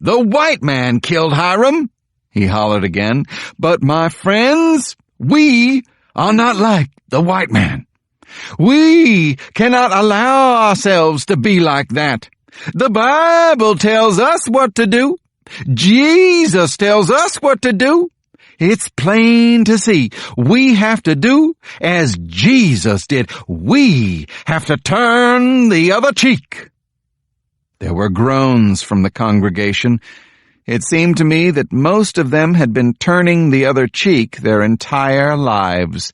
The white man killed Hiram, he hollered again. But my friends, we are not like the white man. We cannot allow ourselves to be like that. The Bible tells us what to do. Jesus tells us what to do. It's plain to see. We have to do as Jesus did. We have to turn the other cheek. There were groans from the congregation. It seemed to me that most of them had been turning the other cheek their entire lives.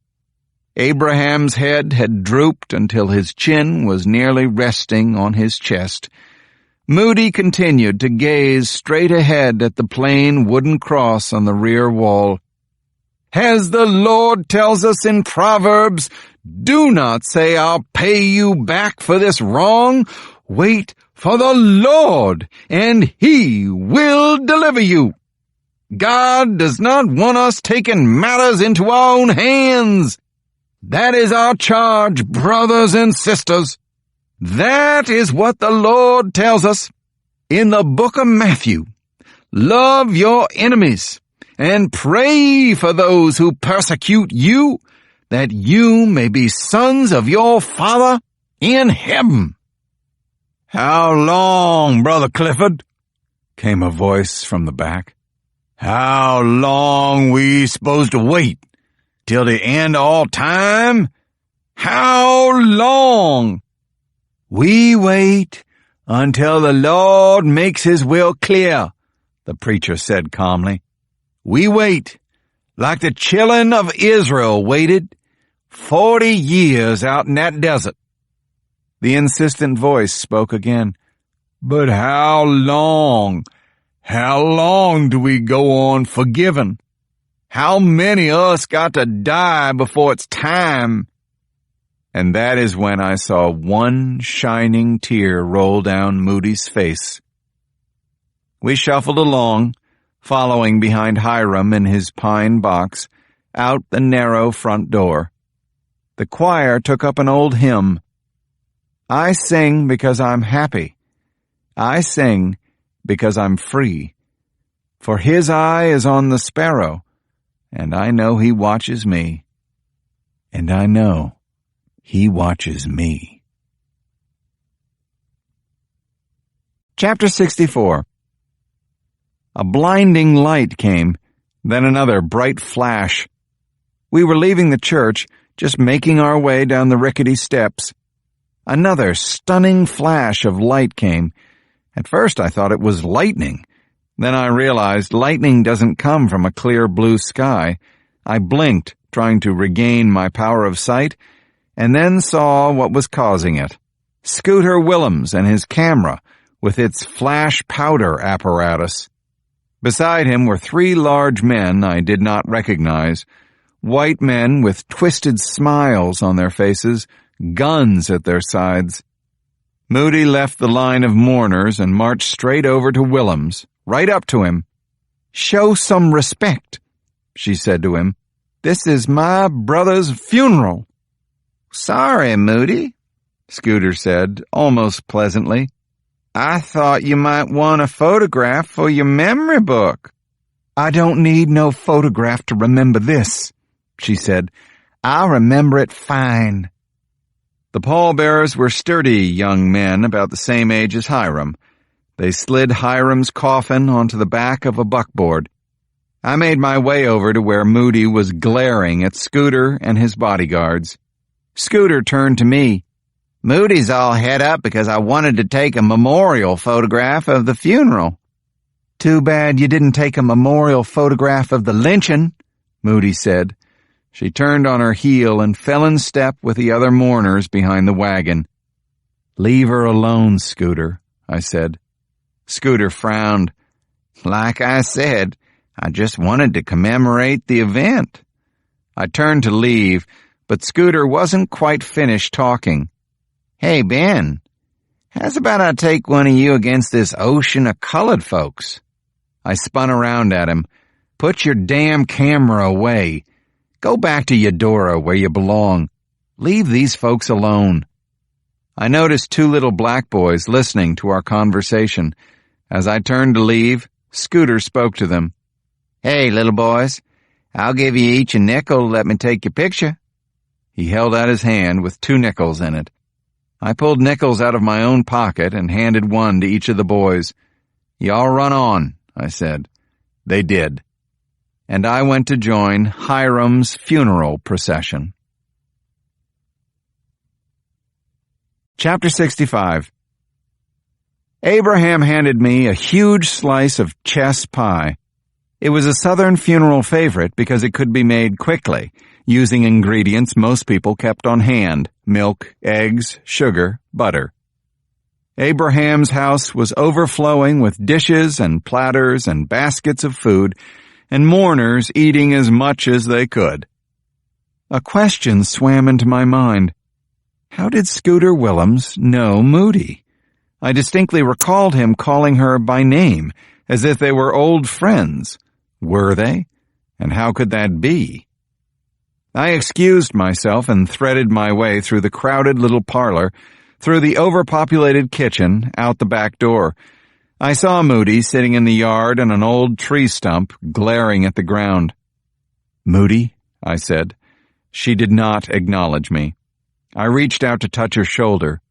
Abraham's head had drooped until his chin was nearly resting on his chest. Moody continued to gaze straight ahead at the plain wooden cross on the rear wall. As the Lord tells us in Proverbs, do not say, I'll pay you back for this wrong. Wait for the Lord, and He will deliver you. God does not want us taking matters into our own hands. That is our charge, brothers and sisters. That is what the Lord tells us in the book of Matthew. Love your enemies and pray for those who persecute you, that you may be sons of your Father in heaven. How long, Brother Clifford? Came a voice from the back. How long we supposed to wait? Till the end of all time? How long? We wait until the Lord makes His will clear, the preacher said calmly. We wait, like the children of Israel waited 40 years out in that desert. The insistent voice spoke again. But how long? How long do we go on forgiving? How many of us got to die before it's time? And that is when I saw one shining tear roll down Moody's face. We shuffled along, following behind Hiram in his pine box, out the narrow front door. The choir took up an old hymn. I sing because I'm happy. I sing because I'm free. For His eye is on the sparrow, and I know He watches me. And I know He watches me. Chapter 64. A blinding light came, then another bright flash. We were leaving the church, just making our way down the rickety steps. Another stunning flash of light came. At first I thought it was lightning. Then I realized lightning doesn't come from a clear blue sky. I blinked, trying to regain my power of sight, and then saw what was causing it. Scooter Willems and his camera, with its flash powder apparatus. Beside him were 3 large men I did not recognize, white men with twisted smiles on their faces, guns at their sides. Moody left the line of mourners and marched straight over to Willems, right up to him. Show some respect, she said to him. This is my brother's funeral. Sorry, Moody, Scooter said, almost pleasantly. I thought you might want a photograph for your memory book. I don't need no photograph to remember this, she said. I'll remember it fine. The pallbearers were sturdy young men about the same age as Hiram. They slid Hiram's coffin onto the back of a buckboard. I made my way over to where Moody was glaring at Scooter and his bodyguards. Scooter turned to me. Moody's all het up because I wanted to take a memorial photograph of the funeral. Too bad you didn't take a memorial photograph of the lynching, Moody said. She turned on her heel and fell in step with the other mourners behind the wagon. Leave her alone, Scooter, I said. Scooter frowned. Like I said, I just wanted to commemorate the event. I turned to leave, but Scooter wasn't quite finished talking. Hey, Ben, how's about I take one of you against this ocean of colored folks? I spun around at him. Put your damn camera away. Go back to Eudora where you belong. Leave these folks alone. I noticed 2 little black boys listening to our conversation. As I turned to leave, Scooter spoke to them. "Hey, little boys, I'll give you each a nickel to let me take your picture." He held out his hand with 2 nickels in it. I pulled nickels out of my own pocket and handed one to each of the boys. "Y'all run on," I said. They did. And I went to join Hiram's funeral procession. Chapter 65. Abraham handed me a huge slice of chess pie. It was a Southern funeral favorite because it could be made quickly, using ingredients most people kept on hand: milk, eggs, sugar, butter. Abraham's house was overflowing with dishes and platters and baskets of food, and mourners eating as much as they could. A question swam into my mind. How did Scooter Willems know Moody? I distinctly recalled him calling her by name, as if they were old friends. Were they? And how could that be? I excused myself and threaded my way through the crowded little parlor, through the overpopulated kitchen, out the back door. I saw Moody sitting in the yard on an old tree stump, glaring at the ground. "Moody," I said. She did not acknowledge me. I reached out to touch her shoulder.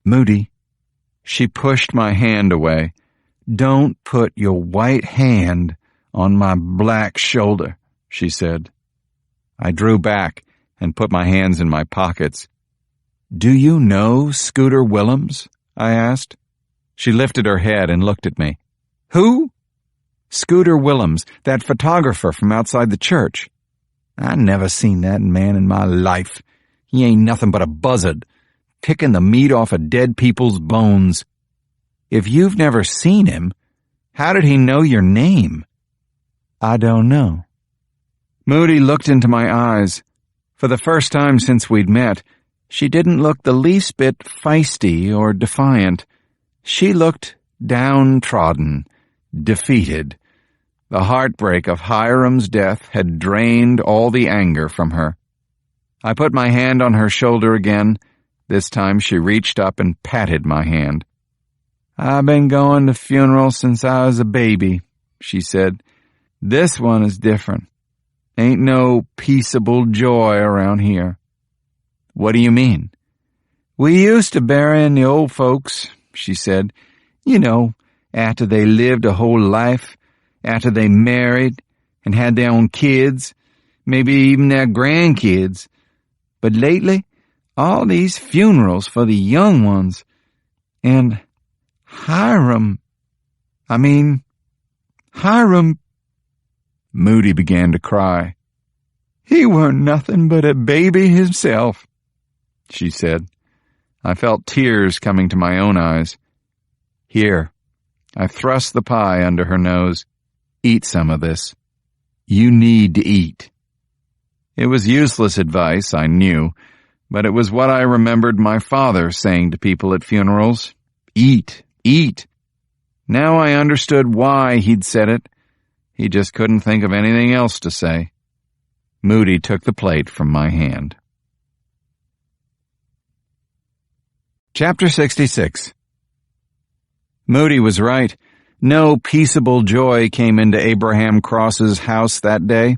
"Moody." She pushed my hand away. "Don't put your white hand on my black shoulder," she said. I drew back and put my hands in my pockets. "Do you know Scooter Willems?" I asked. She lifted her head and looked at me. "Who?" "Scooter Willems, that photographer from outside the church." "I never seen that man in my life. He ain't nothing but a buzzard, picking the meat off of dead people's bones." "If you've never seen him, how did he know your name?" "I don't know." Moody looked into my eyes. For the first time since we'd met, she didn't look the least bit feisty or defiant. She looked downtrodden, defeated. The heartbreak of Hiram's death had drained all the anger from her. I put my hand on her shoulder again. This time she reached up and patted my hand. "I've been going to funerals since I was a baby," she said. "This one is different. Ain't no peaceable joy around here." "What do you mean?" "We used to bury the old folks," she said. "You know, after they lived a whole life, after they married and had their own kids, maybe even their grandkids. But lately, all these funerals for the young ones. And Hiram. Moody began to cry. "He weren't nothing but a baby himself," she said. I felt tears coming to my own eyes. "Here." I thrust the pie under her nose. "Eat some of this. You need to eat." It was useless advice, I knew, but it was what I remembered my father saying to people at funerals. Eat, eat. Now I understood why he'd said it. He just couldn't think of anything else to say. Moody took the plate from my hand. Chapter 66. Moody was right. No peaceable joy came into Abraham Cross's house that day.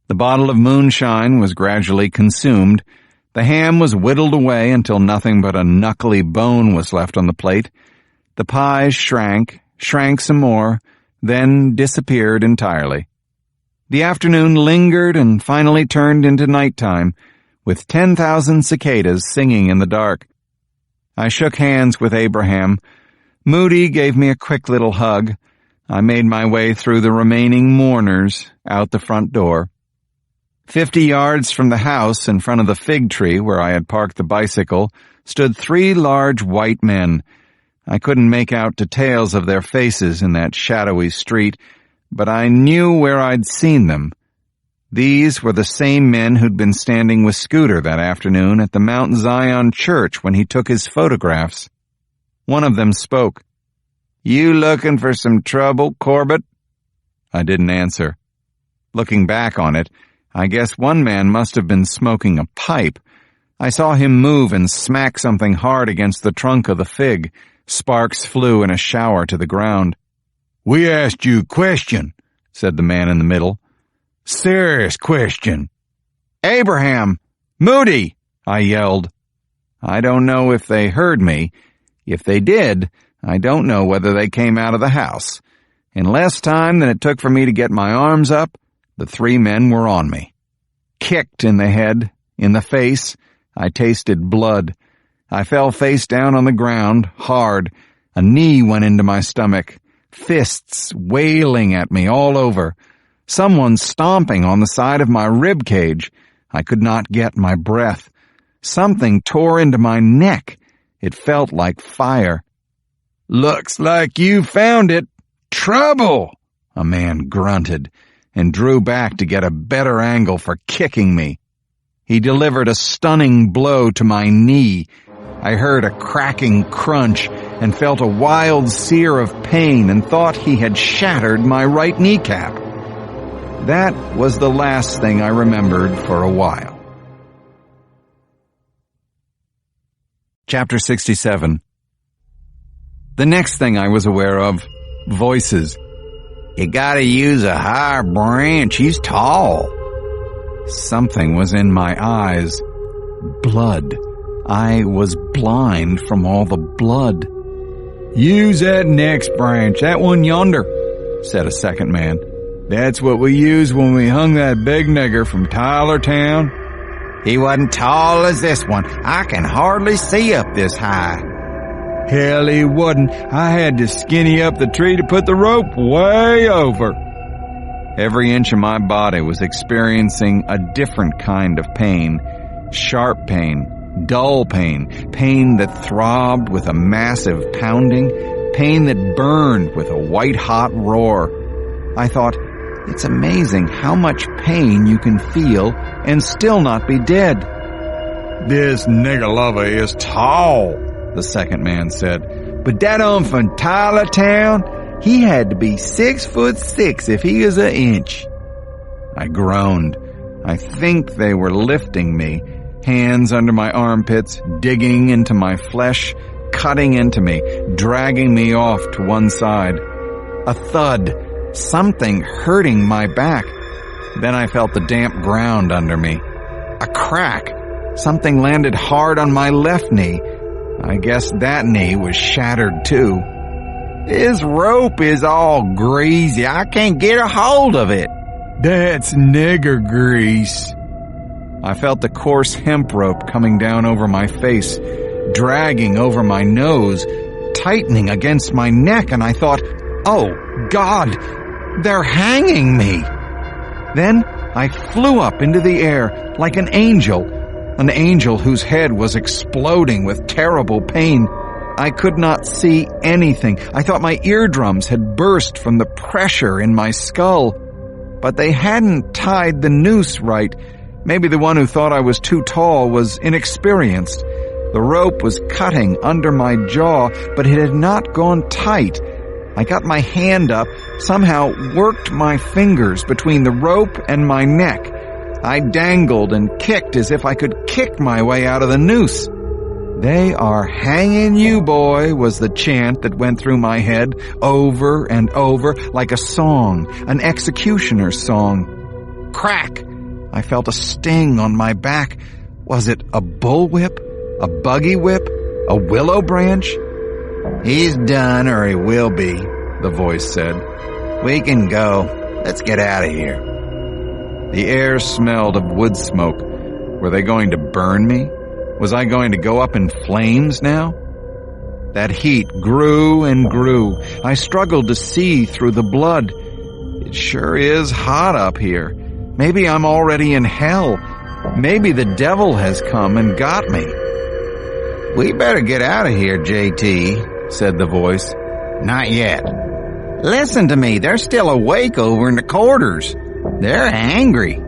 The bottle of moonshine was gradually consumed. The ham was whittled away until nothing but a knuckly bone was left on the plate. The pies shrank some more, then disappeared entirely. The afternoon lingered and finally turned into nighttime, with 10,000 cicadas singing in the dark. I shook hands with Abraham. Moody gave me a quick little hug. I made my way through the remaining mourners out the front door. 50 yards from the house, in front of the fig tree where I had parked the bicycle, stood 3 large white men. I couldn't make out details of their faces in that shadowy street, but I knew where I'd seen them. These were the same men who'd been standing with Scooter that afternoon at the Mount Zion Church when he took his photographs. One of them spoke. "You looking for some trouble, Corbett?" I didn't answer. Looking back on it, I guess one man must have been smoking a pipe. I saw him move and smack something hard against the trunk of the fig. Sparks flew in a shower to the ground. "We asked you a question," said the man in the middle. "Serious question." "Abraham! Moody!" I yelled. I don't know if they heard me. If they did, I don't know whether they came out of the house. In less time than it took for me to get my arms up, the three men were on me. Kicked in the head, in the face, I tasted blood. I fell face down on the ground, hard. A knee went into my stomach. Fists wailing at me all over. Someone stomping on the side of my rib cage. I could not get my breath. Something tore into my neck. It felt like fire. "Looks like you found it. Trouble!" a man grunted and drew back to get a better angle for kicking me. He delivered a stunning blow to my knee. I heard a cracking crunch and felt a wild sear of pain and thought he had shattered my right kneecap. That was the last thing I remembered for a while. Chapter 67. The next thing I was aware of, voices. "You gotta use a higher branch, he's tall." Something was in my eyes. Blood. I was blind from all the blood. "Use that next branch, that one yonder," said a second man. "That's what we used when we hung that big nigger from Tylertown." "He wasn't tall as this one. I can hardly see up this high." "Hell, he wasn't. I had to skinny up the tree to put the rope way over." Every inch of my body was experiencing a different kind of pain. Sharp pain, dull pain, pain that throbbed with a massive pounding, pain that burned with a white-hot roar. I thought, it's amazing how much pain you can feel and still not be dead. "This nigger lover is tall," the second man said. "But that from Tylertown, he had to be 6'6" if he is an inch." I groaned. I think they were lifting me, hands under my armpits, digging into my flesh, cutting into me, dragging me off to one side. A thud, something hurting my back. Then I felt the damp ground under me. A crack. Something landed hard on my left knee. I guess that knee was shattered too. "This rope is all greasy. I can't get a hold of it." "That's nigger grease." I felt the coarse hemp rope coming down over my face, dragging over my nose, tightening against my neck, and I thought, oh, God, they're hanging me. Then I flew up into the air like an angel whose head was exploding with terrible pain. I could not see anything. I thought my eardrums had burst from the pressure in my skull. But they hadn't tied the noose right. Maybe the one who thought I was too tall was inexperienced. The rope was cutting under my jaw, but it had not gone tight. I got my hand up, somehow worked my fingers between the rope and my neck. I dangled and kicked as if I could kick my way out of the noose. "They are hanging you, boy," was the chant that went through my head over and over like a song, an executioner's song. Crack! I felt a sting on my back. Was it a bullwhip? A buggy whip? A willow branch? "He's done, or he will be," the voice said. "We can go. Let's get out of here." The air smelled of wood smoke. Were they going to burn me? Was I going to go up in flames now? That heat grew and grew. I struggled to see through the blood. It sure is hot up here. Maybe I'm already in hell. Maybe the devil has come and got me. "We better get out of here, JT," said the voice. "Not yet. Listen to me, they're still awake over in the quarters. They're angry."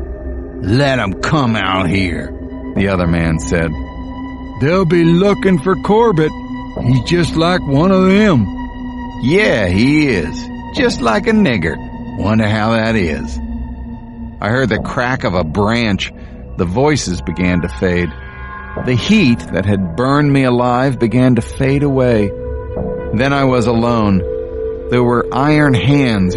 "Let 'em come out here," the other man said. "They'll be looking for Corbett. He's just like one of them." "Yeah, he is. Just like a nigger. Wonder how that is." I heard the crack of a branch. The voices began to fade. The heat that had burned me alive began to fade away. Then I was alone. There were iron hands